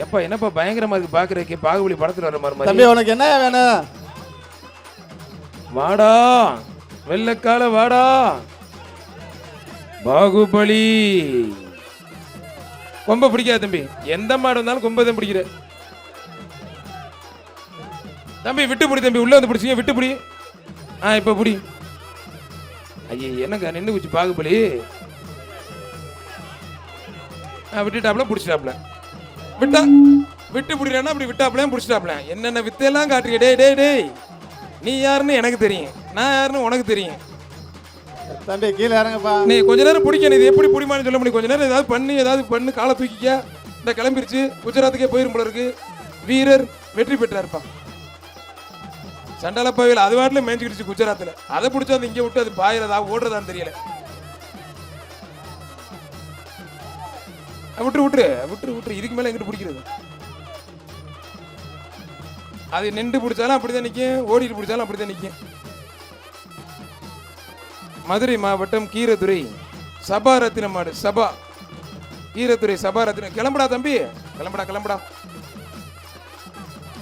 எப்பா என்னப்பா பயங்கரமா இருக்கு பாக்குறதுக்கு, பாகுபலி படத்துல வர மாதிரி. தம்பி உனக்கு என்ன வேணும்? வாடா வெள்ளக்கால வாடா பாகுபலி. கொம்ப பிடிக்காது தம்பி, எந்த மாடு வந்தாலும் கொம்ப தான் பிடிக்கிற தம்பி. விட்டு பிடி தம்பி, உள்ள வந்து பிடிச்சிங்க, விட்டு பிடி. இப்ப பிடி. ஐயே என்னங்க நின்று குச்சி பாகுபலி. விட்டுட்டாப்ல பிடிச்சிட்டாப்ல. விட்டா விட்டு பிடிக்கிறானா அப்படி விட்டாப்லையும் பிடிச்சிட்டாப்ல. என்னென்ன வித்தையெல்லாம் காட்டுறீங்க. டேய் டேய் டேய், நீ யாருன்னு எனக்கு தெரியும், நான் யாருன்னு உனக்கு தெரியும். தம்பி கீழே இறங்கப்பா. நீ கொஞ்ச நேரம் பிடிக்கணும், இது எப்படி பிடிமான்னு சொல்ல முடியும். கொஞ்ச நேரம் ஏதாவது பண்ணு காலை தூக்கிக்க. இந்த கிளம்பிருச்சு, குஜராத்துக்கே போயிரும் போல இருக்கு. வீரர் வெற்றி பெற்றாருப்பா. சண்டால பாவையில் அது வாட்டில் மேய்ஞ்சிக்கிடுச்சு குஜராத்தில். அதை பிடிச்சா அது இங்கே விட்டு அது பாயிரதா ஓடுறதான்னு தெரியல. விட்டுரு விட்டுரு விட்டுரு விட்டுரு, இதுக்கு மேலே எங்கிட்டு பிடிக்கிறது. அது நின்று பிடிச்சாலும் அப்படிதான் நிற்கும், ஓடிட்டு பிடிச்சாலும் அப்படிதான் நிற்கும். மதுரை மாவட்டம் கீரதுரை சபாரத்தின மாடு. சபா கீரதுரை சபாரத்தின. கிளம்புடா தம்பி, கிளம்புடா கிளம்புடா.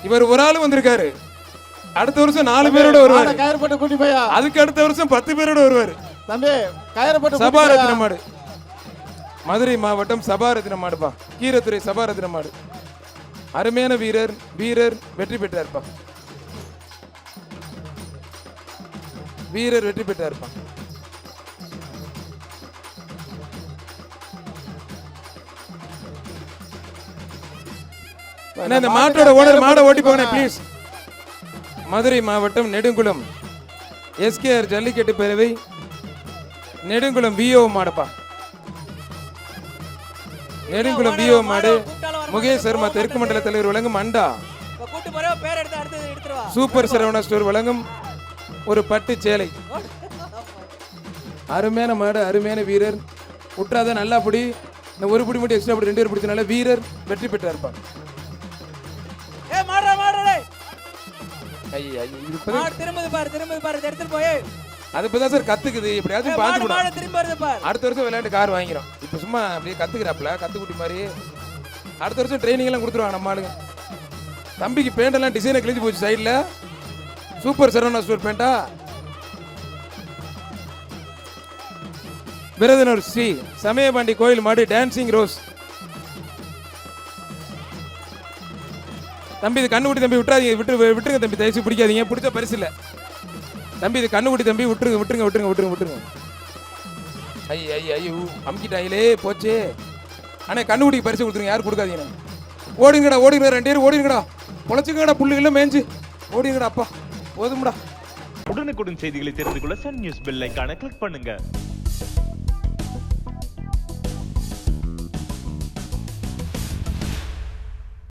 இவர் ஒரு ஆள் வந்திருக்காரு. அடுத்த வருஷம் 4 பேரோட வருவாரு. கயிறு போட்டு கூட்டி போயா. அதுக்கு அடுத்த வருஷம் 10 பேரோட வருவாரு. தம்பி கயிறு போட்டு சபாரத்தின மாடு. மதுரை மாவட்டம் சபாரத்தின மாடுப்பா, கீரதுரை சபாரத்தின மாடு. அருமையான வீரர், வீரர் வெற்றி பெற்றார்ப்பா. வீரர் வெற்றி பெற்றார்ப்பா. இந்த மாட்டோட ஓனர் மாடை ஓட்டி போங்க ப்ளீஸ். மதுரை மாவட்டம் நெடுங்குளம் எஸ்கேஆர் ஜல்லிக்கட்டு பேரவை நெடுங்குளம் விஓ மாடுப்பா. நெடுங்குளம் விஓ மாடு. முகேஷ் சர்மா தெற்கு மண்டல தலைவர் வழங்கும் அண்டா. சூப்பர் சரவணா ஸ்டோர் வழங்கும் ஒரு பட்டு சேலை. அருமையான மாடு, அருமையான வீரர். விட்டுறாத நல்லா பிடி. இந்த ஒரு பிடி மட்டும் எக்ஸ்ட்ரா பிடி, 2 பேர் பிடிச்சனால வீரர் வெற்றி பெற்றார்ப்பா. அது இப்பதான் சார் கத்துக்குது. எப்படியாச்சும் அடுத்த வருஷம் விளையாட்டு கார் வாங்கிறோம். இப்ப சும்மா அப்படியே கத்துக்கிறாப்ல, கத்துக்குட்டி மாதிரி. அடுத்த வருஷம் ட்ரைனிங் எல்லாம் கொடுத்துருவாங்க நம்ம ஆளுங்க. தம்பிக்கு பேண்ட் எல்லாம் டிசைனை கிழிஞ்சு போச்சு சைட்ல. சூப்பர் சரவணா ஸ்டோர் பேண்டா. விருதுநகர் ஸ்ரீ சமயபாண்டி கோயில் மாடு டான்சிங் ரோஸ். தம்பி இது கண்ணுக்குட்டி தம்பி, விட்டுறாதீங்க, விட்டுருங்க தம்பி, தயவுசு பிடிக்காதீங்க, பிடிச்ச பரிசு இல்லை தம்பி. இது கண்ணுக்குட்டி தம்பி, விட்டுருங்க விட்டுருங்க விட்டுருங்க விட்டுருங்க விட்டுருங்க. ஐயோ அமுக்கிட்டாங்களே போச்சு. அண்ணே கண்ணுக்குட்டிக்கு பரிசு கொடுத்துருங்க, யாரும் கொடுக்காதீங்க. ஓடுங்கடா ஓடுங்க, 2 பேரும் ஓடிங்கடா, பொழைச்சுங்கடா, புல்லுகள்லாம் மேய்ஞ்சு ஓடிங்கடா. அப்பா போதும்டா. உடனுக்குடன் செய்திகளை தெரிந்து கொள்ள சன் நியூஸ் பெல் ஐகானை கிளிக் பண்ணுங்க.